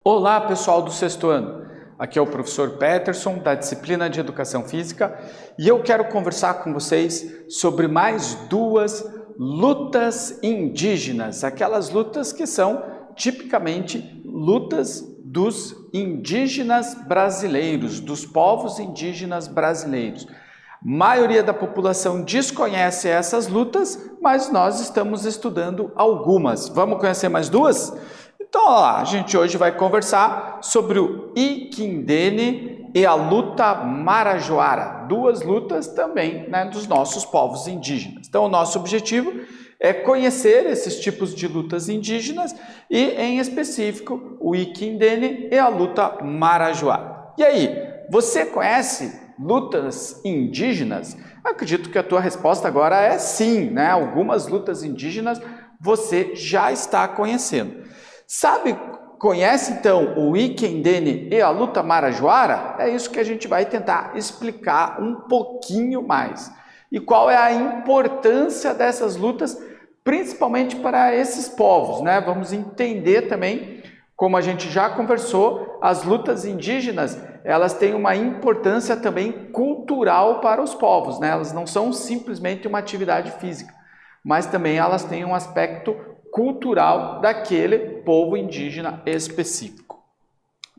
Olá, pessoal do sexto ano. Aqui é o professor Peterson, da disciplina de Educação Física, e eu quero conversar com vocês sobre mais duas lutas indígenas, aquelas lutas que são tipicamente lutas dos indígenas brasileiros, dos povos indígenas brasileiros. A maioria da população desconhece essas lutas, mas nós estamos estudando algumas. Vamos conhecer mais duas? Então, olha lá, a gente hoje vai conversar sobre o Iquindene e a luta Marajoara, duas lutas também, dos nossos povos indígenas. Então, o nosso objetivo é conhecer esses tipos de lutas indígenas e, em específico, o Iquindene e a luta Marajoara. E aí, você conhece lutas indígenas? Acredito que a tua resposta agora é sim, né? Algumas lutas indígenas você já está conhecendo. Conhece então o Iquindene e a luta Marajoara? É isso que a gente vai tentar explicar um pouquinho mais. E qual é a importância dessas lutas, principalmente para esses povos, né? Vamos entender também, como a gente já conversou, as lutas indígenas, elas têm uma importância também cultural para os povos, né? Elas não são simplesmente uma atividade física, mas também elas têm um aspecto cultural daquele povo indígena específico.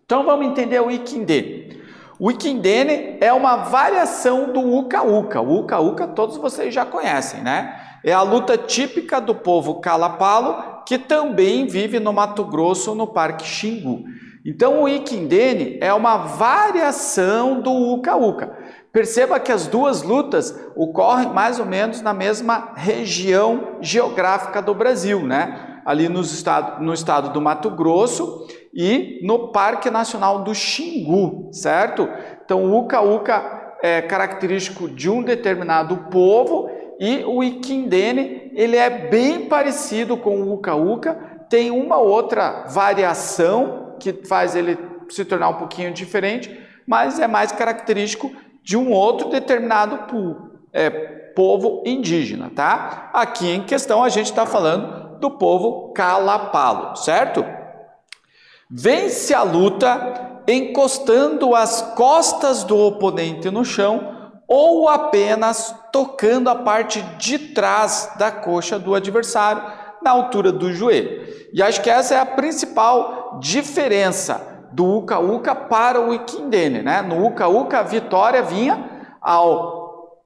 Então vamos entender o Iquindene. O Iquindene é uma variação do Uca-Uca. O Uca-Uca todos vocês já conhecem, né? É a luta típica do povo Calapalo, que também vive no Mato Grosso, no Parque Xingu. Então o Iquindene é uma variação do Uca-Uca. Perceba que as duas lutas ocorrem mais ou menos na mesma região geográfica do Brasil, né? Ali no estado do Mato Grosso e no Parque Nacional do Xingu, certo? Então o Uca-Uca é característico de um determinado povo e o Iquindene, ele é bem parecido com o Uca-Uca, tem uma outra variação que faz ele se tornar um pouquinho diferente, mas é mais característico de um outro determinado povo indígena, tá? Aqui em questão a gente está falando do povo Calapalo, certo? Vence a luta encostando as costas do oponente no chão ou apenas tocando a parte de trás da coxa do adversário na altura do joelho. E acho que essa é a principal diferença do Uca-Uca para o Iquindene, né? No Uca-Uca a vitória vinha ao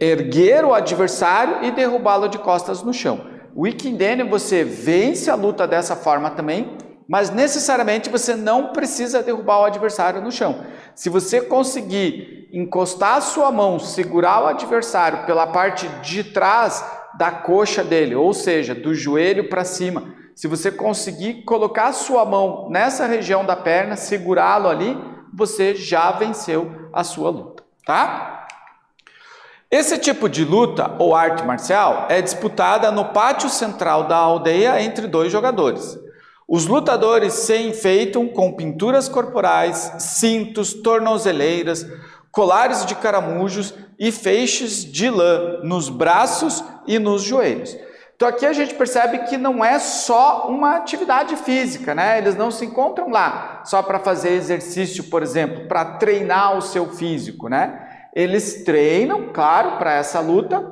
erguer o adversário e derrubá-lo de costas no chão. O Iquindene você vence a luta dessa forma também, mas necessariamente você não precisa derrubar o adversário no chão. Se você conseguir encostar a sua mão, segurar o adversário pela parte de trás da coxa dele, ou seja, do joelho para cima, se você conseguir colocar a sua mão nessa região da perna, segurá-lo ali, você já venceu a sua luta, tá? Esse tipo de luta, ou arte marcial, é disputada no pátio central da aldeia entre dois jogadores. Os lutadores se enfeitam com pinturas corporais, cintos, tornozeleiras, colares de caramujos e feixes de lã nos braços e nos joelhos. Então aqui a gente percebe que não é só uma atividade física, né? Eles não se encontram lá só para fazer exercício, por exemplo, para treinar o seu físico, né? Eles treinam, claro, para essa luta,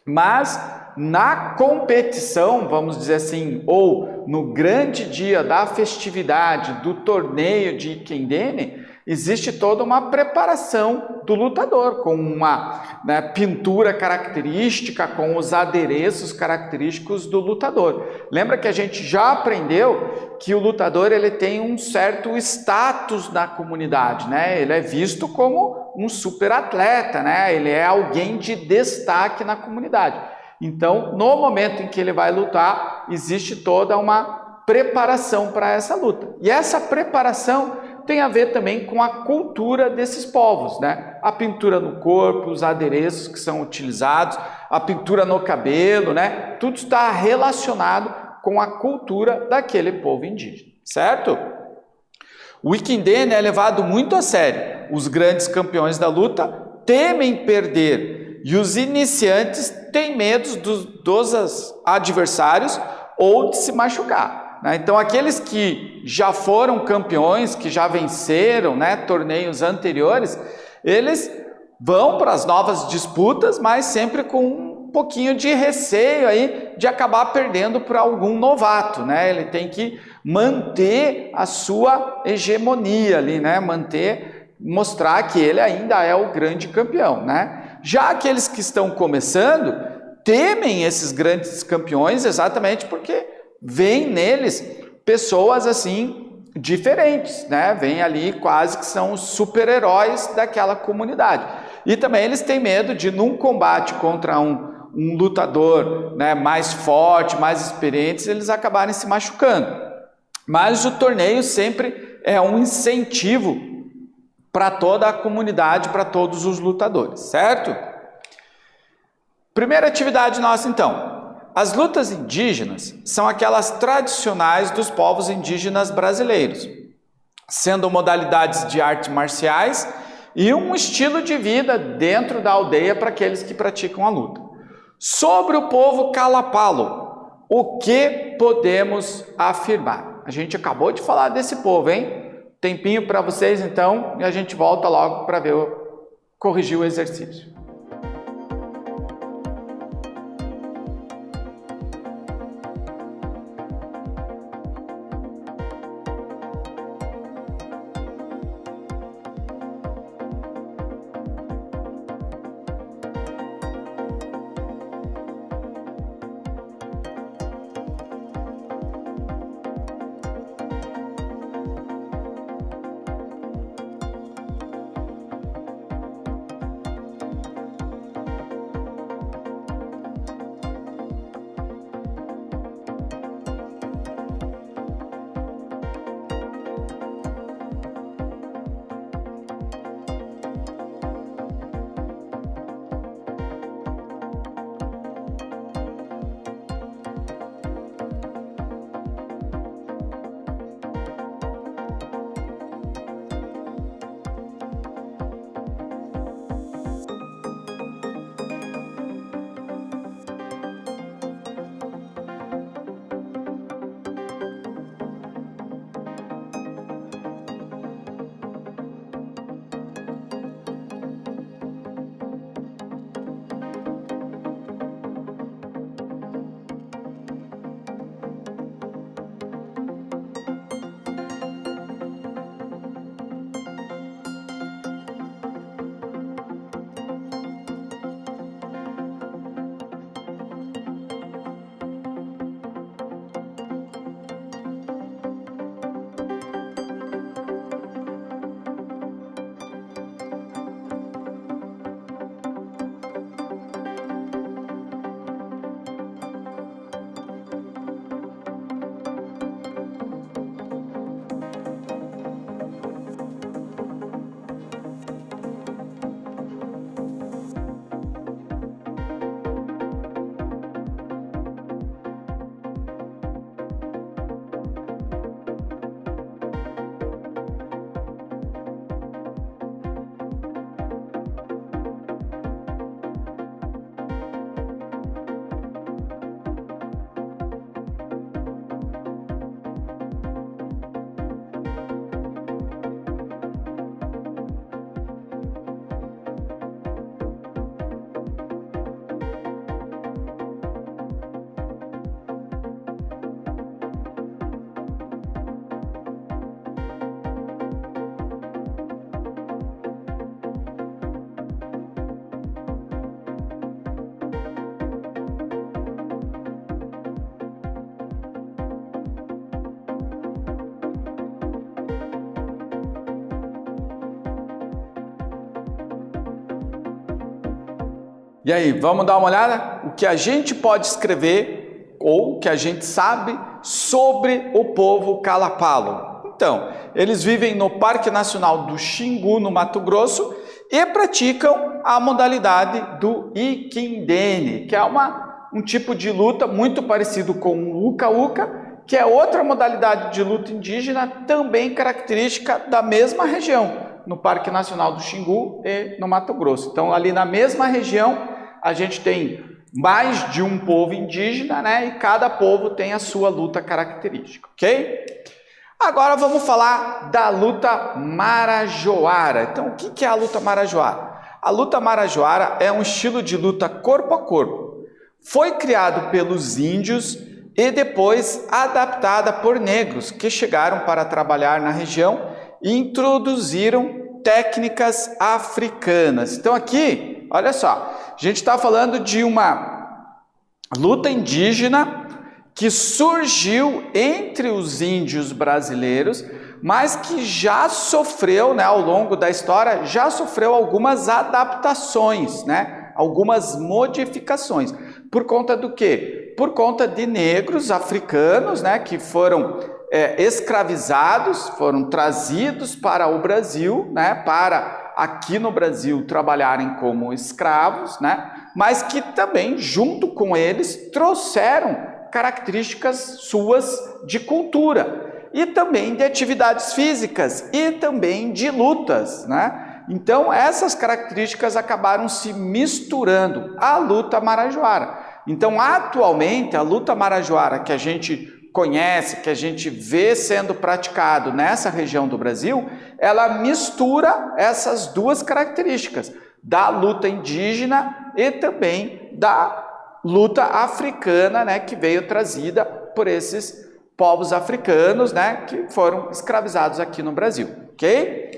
mas na competição, vamos dizer assim, ou no grande dia da festividade do torneio de Iquindene, existe toda uma preparação do lutador, com uma pintura característica, com os adereços característicos do lutador. Lembra que a gente já aprendeu que o lutador ele tem um certo status na comunidade, né? Ele é visto como um super atleta, né? Ele é alguém de destaque na comunidade. Então, no momento em que ele vai lutar, existe toda uma preparação para essa luta. E essa preparação tem a ver também com a cultura desses povos, né? A pintura no corpo, os adereços que são utilizados, a pintura no cabelo, né? Tudo está relacionado com a cultura daquele povo indígena, certo? O Iquindene é levado muito a sério. Os grandes campeões da luta temem perder e os iniciantes têm medo dos adversários ou de se machucar. né? Então aqueles que já foram campeões, que já venceram, né, torneios anteriores, eles vão para as novas disputas, mas sempre com um pouquinho de receio aí de acabar perdendo para algum novato, né? Ele tem que manter a sua hegemonia ali, né? Mostrar que ele ainda é o grande campeão, né? Já aqueles que estão começando temem esses grandes campeões exatamente porque veem neles pessoas assim diferentes, né? Vêm ali quase que são os super-heróis daquela comunidade. E também eles têm medo de, num combate contra um lutador, né, mais forte, mais experiente, eles acabarem se machucando. Mas o torneio sempre é um incentivo para toda a comunidade, para todos os lutadores, certo? Primeira atividade nossa então. As lutas indígenas são aquelas tradicionais dos povos indígenas brasileiros, sendo modalidades de artes marciais e um estilo de vida dentro da aldeia para aqueles que praticam a luta. Sobre o povo Kalapalo, o que podemos afirmar? A gente acabou de falar desse povo, hein? Tempinho para vocês então e a gente volta logo para ver corrigir o exercício. E aí, vamos dar uma olhada? O que a gente pode escrever ou o que a gente sabe sobre o povo Kalapalo. Então, eles vivem no Parque Nacional do Xingu, no Mato Grosso, e praticam a modalidade do Ikindene, que é um tipo de luta muito parecido com o Uka-Uka, que é outra modalidade de luta indígena, também característica da mesma região, no Parque Nacional do Xingu e no Mato Grosso. Então, ali na mesma região, a gente tem mais de um povo indígena, né? E cada povo tem a sua luta característica, ok? Agora vamos falar da luta marajoara. Então, o que é a luta marajoara? A luta marajoara é um estilo de luta corpo a corpo. Foi criado pelos índios e depois adaptada por negros que chegaram para trabalhar na região e introduziram técnicas africanas. Então aqui, olha só, a gente está falando de uma luta indígena que surgiu entre os índios brasileiros, mas que já sofreu, né, ao longo da história, já sofreu algumas adaptações, né, algumas modificações. Por conta do quê? Por conta de negros africanos, né, que foram escravizados, foram trazidos para o Brasil, né, para aqui no Brasil trabalharem como escravos, né, mas que também, junto com eles, trouxeram características suas de cultura e também de atividades físicas e também de lutas, né? Então essas características acabaram se misturando à luta marajoara. Então atualmente a luta marajoara que a gente conhece, que a gente vê sendo praticado nessa região do Brasil, ela mistura essas duas características da luta indígena e também da luta africana, né, que veio trazida por esses povos africanos, né, que foram escravizados aqui no Brasil, ok?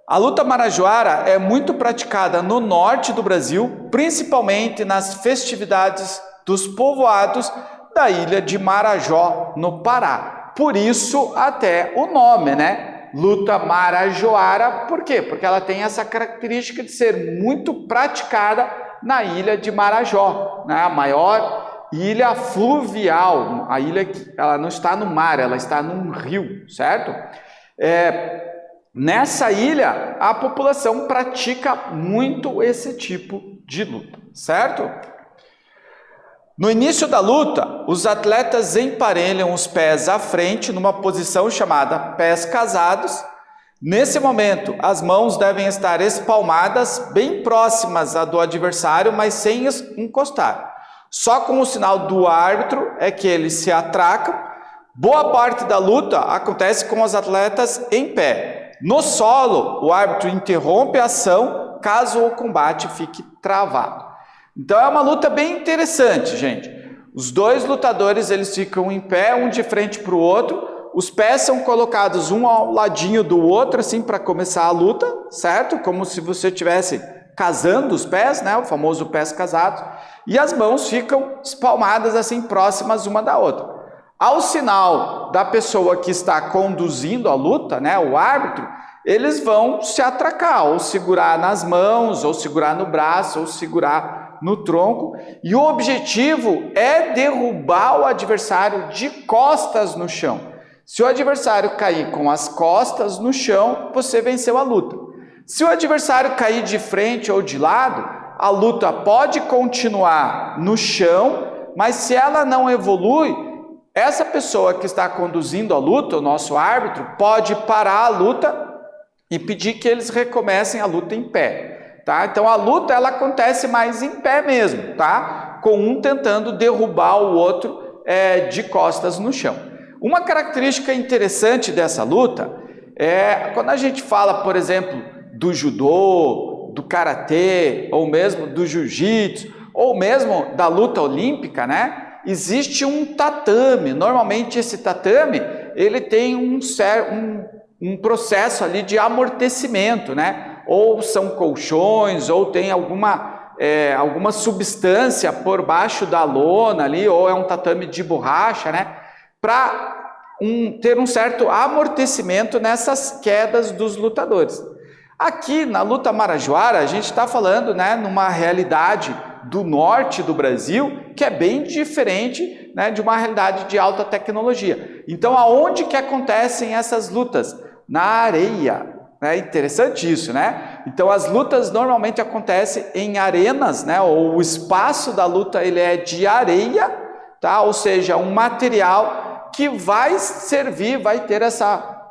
A luta marajoara é muito praticada no norte do Brasil, principalmente nas festividades dos povoados da ilha de Marajó, no Pará. Por isso até o nome, né? Luta marajoara. Por quê? Porque ela tem essa característica de ser muito praticada na ilha de Marajó, né? A maior ilha fluvial, a ilha que ela não está no mar, ela está num rio, certo? Nessa ilha, a população pratica muito esse tipo de luta, certo? No início da luta, os atletas emparelham os pés à frente numa posição chamada pés casados. Nesse momento, as mãos devem estar espalmadas bem próximas à do adversário, mas sem encostar. Só com o sinal do árbitro é que eles se atracam. Boa parte da luta acontece com os atletas em pé. No solo, o árbitro interrompe a ação caso o combate fique travado. Então é uma luta bem interessante, gente. Os dois lutadores eles ficam em pé, um de frente para o outro. Os pés são colocados um ao ladinho do outro, assim, para começar a luta, certo? Como se você estivesse casando os pés, né? O famoso pés casados. E as mãos ficam espalmadas, assim, próximas uma da outra. Ao sinal da pessoa que está conduzindo a luta, né? O árbitro, eles vão se atracar, ou segurar nas mãos, ou segurar no braço, ou segurar no tronco. E o objetivo é derrubar o adversário de costas no chão. Se o adversário cair com as costas no chão, você venceu a luta. Se o adversário cair de frente ou de lado, a luta pode continuar no chão, mas se ela não evolui, essa pessoa que está conduzindo a luta, o nosso árbitro, pode parar a luta e pedir que eles recomecem a luta em pé. Tá? Então a luta ela acontece mais em pé mesmo, tá? Com um tentando derrubar o outro de costas no chão. Uma característica interessante dessa luta é quando a gente fala, por exemplo, do judô, do karatê, ou mesmo do jiu-jitsu, ou mesmo da luta olímpica, né? Existe um tatame. Normalmente esse tatame ele tem um processo ali de amortecimento, né? Ou são colchões, ou tem alguma substância por baixo da lona ali, ou é um tatame de borracha, né? Para ter um certo amortecimento nessas quedas dos lutadores. Aqui na luta marajoara, a gente está falando, né, numa realidade do norte do Brasil, que é bem diferente, né, de uma realidade de alta tecnologia. Então, aonde que acontecem essas lutas? Na areia. É interessante isso, né? Então, as lutas normalmente acontecem em arenas, né? Ou o espaço da luta ele é de areia, tá? Ou seja, um material que vai servir,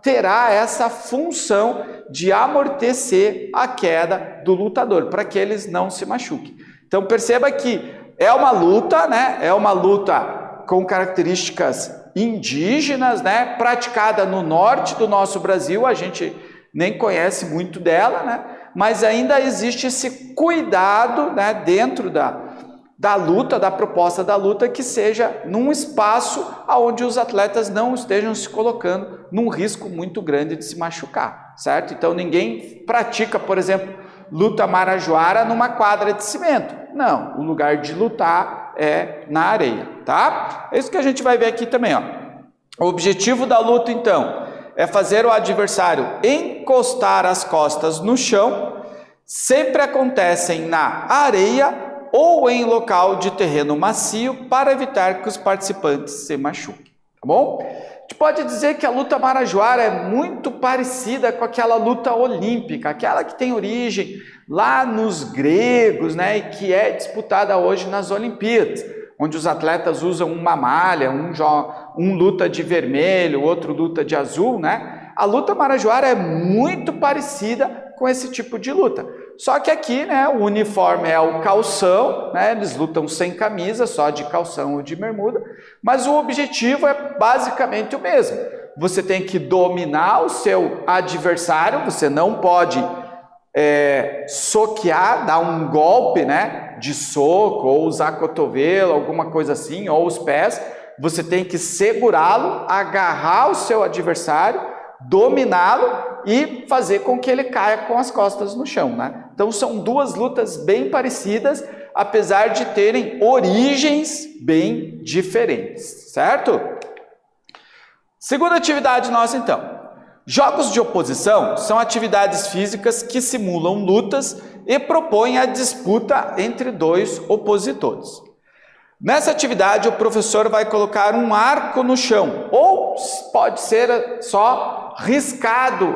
terá essa função de amortecer a queda do lutador, para que eles não se machuquem. Então perceba que É uma luta, né? É uma luta com características indígenas, né? Praticada no norte do nosso Brasil, a gente nem conhece muito dela, né? Mas ainda existe esse cuidado, né? Dentro da luta, da proposta da luta, que seja num espaço onde os atletas não estejam se colocando num risco muito grande de se machucar, certo? Então ninguém pratica, por exemplo, luta marajoara numa quadra de cimento. Não, o lugar de lutar é na areia, tá? É isso que a gente vai ver aqui também, ó. O objetivo da luta, então, é fazer o adversário encostar as costas no chão. Sempre acontecem na areia ou em local de terreno macio para evitar que os participantes se machuquem, tá bom? A gente pode dizer que a luta marajoara é muito parecida com aquela luta olímpica, aquela que tem origem lá nos gregos, né, e que é disputada hoje nas Olimpíadas, onde os atletas usam uma malha, um luta de vermelho, outro luta de azul, né? A luta marajoara é muito parecida com esse tipo de luta. Só que aqui, né, o uniforme é o calção, né, eles lutam sem camisa, só de calção ou de bermuda, mas o objetivo é basicamente o mesmo. Você tem que dominar o seu adversário, você não pode soquear, dar um golpe, né, de soco, ou usar cotovelo, alguma coisa assim, ou os pés. Você tem que segurá-lo, agarrar o seu adversário, dominá-lo e fazer com que ele caia com as costas no chão, né? Então são duas lutas bem parecidas, apesar de terem origens bem diferentes, certo? Segunda atividade nossa, então. Jogos de oposição são atividades físicas que simulam lutas e propõem a disputa entre dois opositores. Nessa atividade, o professor vai colocar um arco no chão, ou pode ser só riscado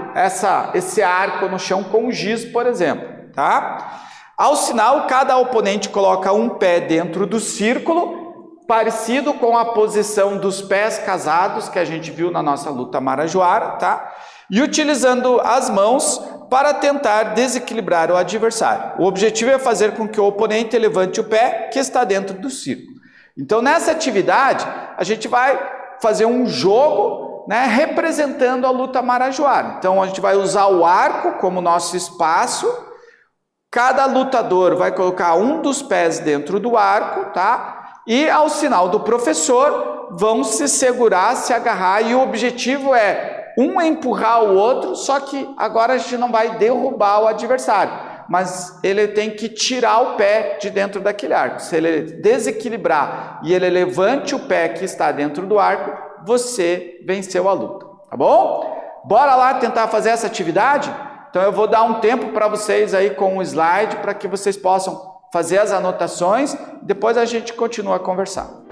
esse arco no chão com giz, por exemplo, tá? Ao sinal, cada oponente coloca um pé dentro do círculo, parecido com a posição dos pés casados que a gente viu na nossa luta marajoara, tá? E utilizando as mãos para tentar desequilibrar o adversário. O objetivo é fazer com que o oponente levante o pé que está dentro do círculo. Então, nessa atividade, a gente vai fazer um jogo, né, representando a luta marajoara. Então, a gente vai usar o arco como nosso espaço. Cada lutador vai colocar um dos pés dentro do arco, tá? E, ao sinal do professor, vão se segurar, se agarrar, e o objetivo é um empurrar o outro, só que agora a gente não vai derrubar o adversário, mas ele tem que tirar o pé de dentro daquele arco. Se ele desequilibrar e ele levante o pé que está dentro do arco, você venceu a luta, tá bom? Bora lá tentar fazer essa atividade? Então eu vou dar um tempo para vocês aí com o slide, para que vocês possam fazer as anotações, depois a gente continua a conversar.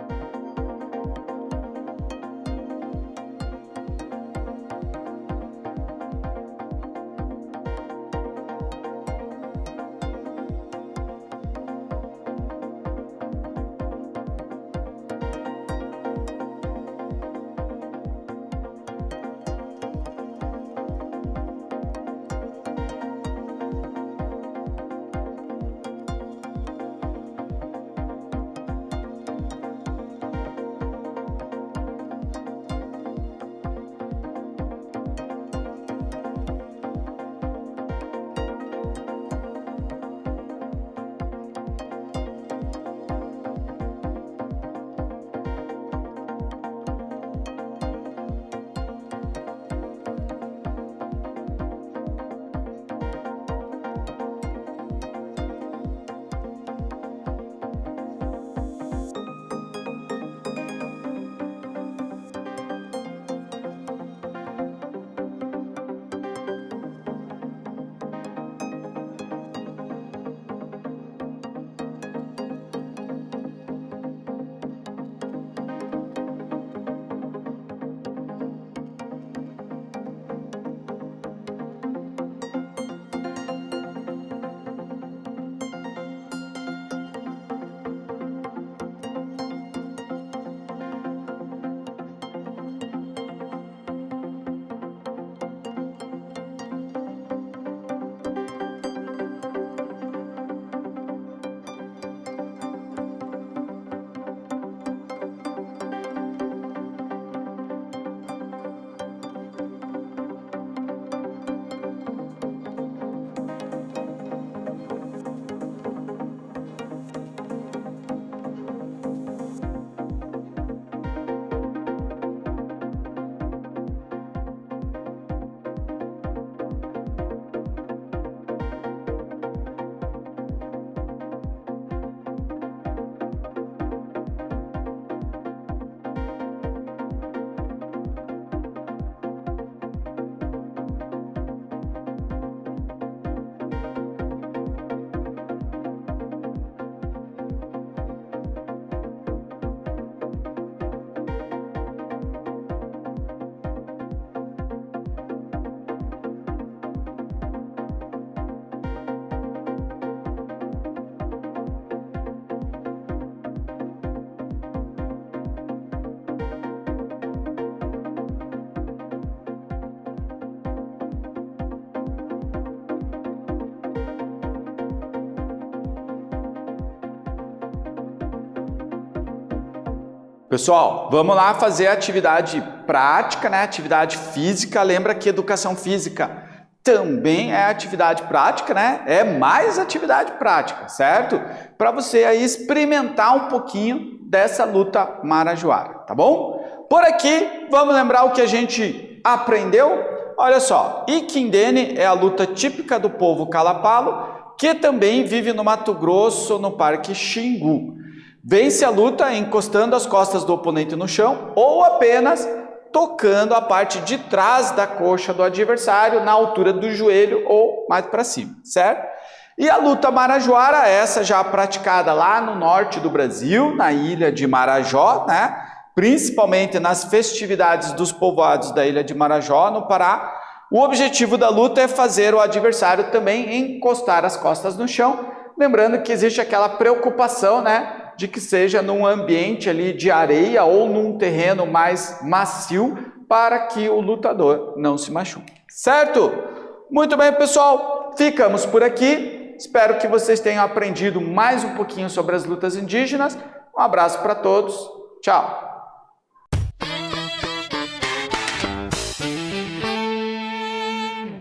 Pessoal, vamos lá fazer a atividade prática, né? Atividade física. Lembra que educação física também é atividade prática, né? É mais atividade prática, certo? Para você aí experimentar um pouquinho dessa luta marajoara, tá bom? Por aqui, vamos lembrar o que a gente aprendeu? Olha só, Ikindene é a luta típica do povo Kalapalo, que também vive no Mato Grosso, no Parque Xingu. Vence a luta encostando as costas do oponente no chão ou apenas tocando a parte de trás da coxa do adversário na altura do joelho ou mais para cima, certo? E a luta marajoara, essa já praticada lá no norte do Brasil, na ilha de Marajó, né? Principalmente nas festividades dos povoados da ilha de Marajó, no Pará. O objetivo da luta é fazer o adversário também encostar as costas no chão, lembrando que existe aquela preocupação, né? De que seja num ambiente ali de areia ou num terreno mais macio para que o lutador não se machuque. Certo? Muito bem, pessoal. Ficamos por aqui. Espero que vocês tenham aprendido mais um pouquinho sobre as lutas indígenas. Um abraço para todos. Tchau.